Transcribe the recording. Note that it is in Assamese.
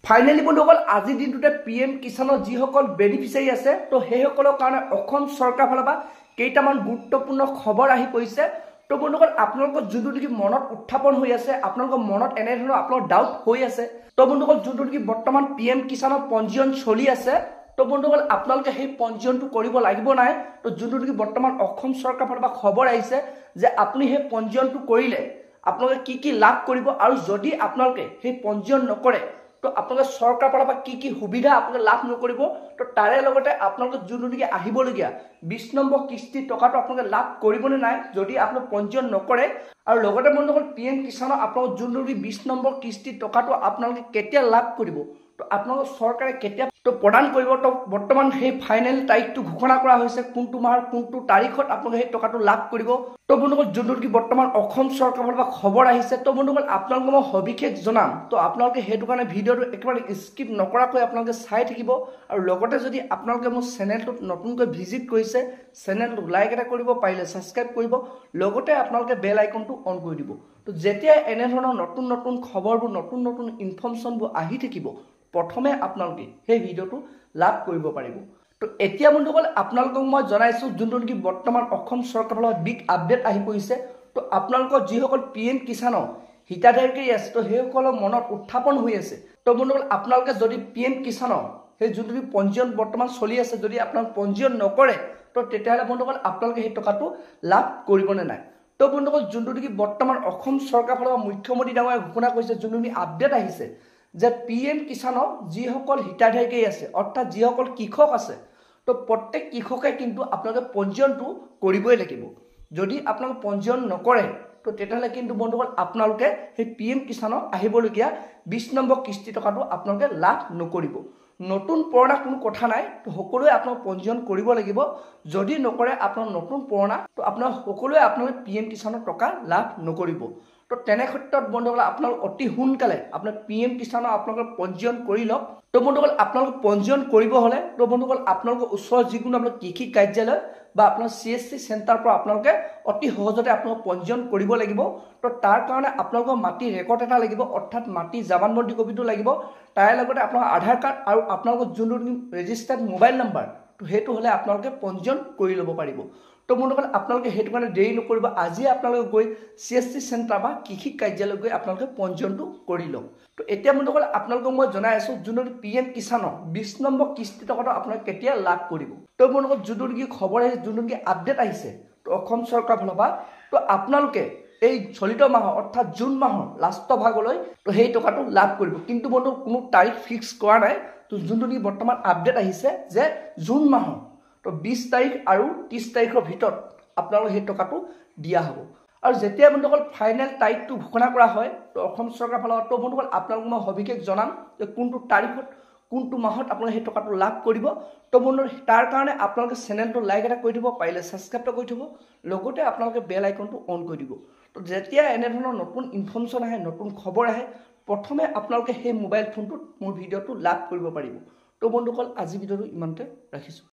ফাইনালি বন্ধুসকল আজিৰ দিনটোতে পিএম কিষাণৰ যিসকল বেনিফিচিয়াৰী আছে তো সেইসকলৰ কাৰণে অসম চৰকাৰৰ ফালৰ পৰা কেইটামান গুৰুত্বপূৰ্ণ খবৰ আহি পৰিছে। তো বন্ধুসকল আপোনালোকৰ যোনটো নেকি মনত উত্থাপন হৈ আছে, আপোনালোকৰ মনত এনেধৰণৰ আপোনালোকৰ ডাউট হৈ আছে, তো বন্ধুসকল যোনটো নেকি বৰ্তমান পিএম কিষাণৰ পঞ্জীয়ন চলি আছে, তো বন্ধুসকল আপোনালোকে সেই পঞ্জীয়নটো কৰিব লাগিব নাই। তো যোনটো নেকি বৰ্তমান অসম চৰকাৰৰ ফালৰ পৰা খবৰ আহিছে যে আপুনি সেই পঞ্জীয়নটো কৰিলে আপোনালোকে কি লাভ কৰিব, আৰু যদি আপোনালোকে সেই পঞ্জীয়ন নকৰে তো আপোনালোকে চৰকাৰৰ ফালৰ পৰা কি সুবিধা আপোনালোকে লাভ নকৰিব। তো তাৰে লগতে আপোনালোকে যোনটো নেকি আহিবলগীয়া 20 নম্বৰ কিস্তি টকাটো আপোনালোকে লাভ কৰিবনে নাই যদি আপোনালোকে পঞ্জীয়ন নকৰে। আৰু লগতে বন্ধুসকল পিএম কিষাণৰ আপোনালোকৰ যোনটো 20 নম্বৰ কিস্তি টকাটো আপোনালোকে কেতিয়া লাভ কৰিব, তো আপোনালোকৰ চৰকাৰে কেতিয়া তো প্ৰদান কৰিব। তো বৰ্তমান সেই ফাইনেল তাৰিখটো ঘোষণা কৰা হৈছে, কোনটো মাহৰ কোনটো তাৰিখত আপোনালোকে সেই টকাটো লাভ কৰিব। তো বন্ধুসকল যোনটো কি বৰ্তমান অসম চৰকাৰৰ ফালৰ পৰা খবৰ আহিছে, তো বন্ধুসকল আপোনালোকে মই সবিশেষ জনাম। তো আপোনালোকে সেইটো কাৰণে ভিডিঅ'টো একেবাৰে স্কিপ নকৰাকৈ আপোনালোকে চাই থাকিব। আৰু লগতে যদি আপোনালোকে মোৰ চেনেলটোত নতুনকৈ ভিজিট কৰিছে, চেনেলটো লাইক এটা কৰিব, পাৰিলে ছাবস্ক্ৰাইব কৰিব, লগতে আপোনালোকে বেল আইকনটো অন কৰি দিব। তো যেতিয়া এনেধৰণৰ নতুন নতুন খবৰবোৰ, নতুন নতুন ইনফৰ্মেশ্যনবোৰ আহি থাকিব, প্ৰথমে আপোনালোকে সেই ভিডিঅ'টো লাভ কৰিব পাৰিব। তো এতিয়া বন্ধুসকল আপোনালোকক মই জনাইছোঁ যোনটো নেকি বৰ্তমান অসম চৰকাৰৰ ফালৰ বিগ আপডেট আহি পৰিছে। তো আপোনালোকৰ যিসকল পিএম কিষাণৰ হিতাধিকাৰী আছে, তো সেইসকলৰ মনত উত্থাপন হৈ আছে। তো বন্ধুসকল আপোনালোকে যদি পিএম কিষাণৰ সেই যোনটো পঞ্জীয়ন বৰ্তমান চলি আছে, যদি আপোনালোকে পঞ্জীয়ন নকৰে, তো তেতিয়াহ'লে বন্ধুসকল আপোনালোকে সেই টকাটো লাভ কৰিবনে নাই। তো বন্ধুসকল যোনটো নেকি বৰ্তমান অসম চৰকাৰৰ ফালৰ পৰা মুখ্যমন্ত্ৰী ডাঙৰীয়াই ঘোষণা কৰিছে, যোনটো নেকি আপডেট আহিছে যে পিএম কিষাণৰ যিসকল হিতাধিকাৰী আছে, অৰ্থাৎ যিসকল কৃষক আছে, তো প্ৰত্যেক কৃষকে কিন্তু আপোনালোকে পঞ্জীয়নটো কৰিবই লাগিব। যদি আপোনালোকে পঞ্জীয়ন নকৰে, তো তেতিয়াহ'লে কিন্তু বন্ধুসকল আপোনালোকে সেই পিএম কিষাণৰ আহিবলগীয়া 20 নম্বৰ কিস্তি টকাটো আপোনালোকে লাভ নকৰিব। নতুন পুৰণা কোনো কথা নাই, তো সকলোৱে আপোনালোক পঞ্জীয়ন কৰিব লাগিব। যদি নকৰে আপোনাৰ নতুন পুৰণা, তো আপোনাৰ সকলোৱে আপোনালোকে পিএম কিষাণৰ টকা লাভ নকৰিব। তো তেনে ক্ষেত্ৰত বন্ধুসকল আপোনালোক অতি সোনকালে আপোনাৰ পিএম কিষাণৰ আপোনালোকে পঞ্জীয়ন কৰি লওক। তো বন্ধুসকল আপোনালোকে পঞ্জীয়ন কৰিব হ'লে, তো বন্ধুসকল আপোনালোকৰ ওচৰৰ যিকোনো আপোনালোক কৃষি কাৰ্যালয় বা আপোনাৰ CSC চেণ্টাৰৰ পৰা আপোনালোকে অতি সহজতে আপোনালোক পঞ্জীয়ন কৰিব লাগিব। তো তাৰ কাৰণে আপোনালোকৰ মাটি ৰেকৰ্ড এটা লাগিব, অৰ্থাৎ মাটি জামানবন্দী কপিটো লাগিব। তাৰ লগতে আপোনালোকৰ আধাৰ কাৰ্ড আৰু আপোনালোকৰ যোনটো ৰেজিষ্টাৰ্ড মোবাইল নাম্বাৰ, তো সেইটো হ'লে আপোনালোকে পঞ্জীয়ন কৰি ল'ব পাৰিব। তো বন্ধুসকল আপোনালোকে সেইটো কাৰণে দেৰি নকৰিব, আজি আপোনালোকে গৈ CSC চেণ্টাৰ বা কৃষি কাৰ্যালয়ত গৈ আপোনালোকে পঞ্জীয়নটো কৰি লওক। তো এতিয়া বন্ধুসকল আপোনালোকক মই জনাই আছোঁ যোনটো পিএম কিষাণৰ 20 নম্বৰ কিস্তি টকাটো আপোনালোকে কেতিয়া লাভ কৰিব। তো বন্ধুসকল যোনটো নেকি খবৰ আহিছে, যোনটো নেকি আপডেট আহিছে তো অসম চৰকাৰৰ ফালৰ পৰা, তো আপোনালোকে এই চলিত মাহৰ অৰ্থাৎ জুন মাহৰ লাষ্টৰ ভাগলৈ তো সেই টকাটো লাভ কৰিব। কিন্তু বন্ধু কোনো তাৰিখ ফিক্স কৰা নাই। তো যোনটো নেকি বৰ্তমান আপডেট আহিছে যে জুন মাহৰ তো 20 তাৰিখ আৰু 30 তাৰিখৰ ভিতৰত আপোনালোকে সেই টকাটো দিয়া হ'ব। আৰু যেতিয়া বন্ধুসকল ফাইনেল তাৰিখটো ঘোষণা কৰা হয়, তো অসম চৰকাৰৰ ফালৰ পৰা, তো বন্ধুসকল আপোনালোকক মই সবিশেষ জনাম যে কোনটো তাৰিখত কোনটো মাহত আপোনালোকে সেই টকাটো লাভ কৰিব। তো বন্ধু তাৰ কাৰণে আপোনালোকে চেনেলটো লাইক এটা কৰি দিব, পাৰিলে ছাবস্ক্ৰাইব কৰি থ'ব, লগতে আপোনালোকে বেল আইকনটো অন কৰি দিব। তো যেতিয়া এনেধৰণৰ নতুন ইনফৰ্মেশ্যন আহে, নতুন খবৰ আহে, প্ৰথমে আপোনালোকে সেই মোবাইল ফোনটোত মোৰ ভিডিঅ'টো লাভ কৰিব পাৰিব। তো বন্ধুসকল আজি ভিডিঅ'টো ইমানতে ৰাখিছোঁ।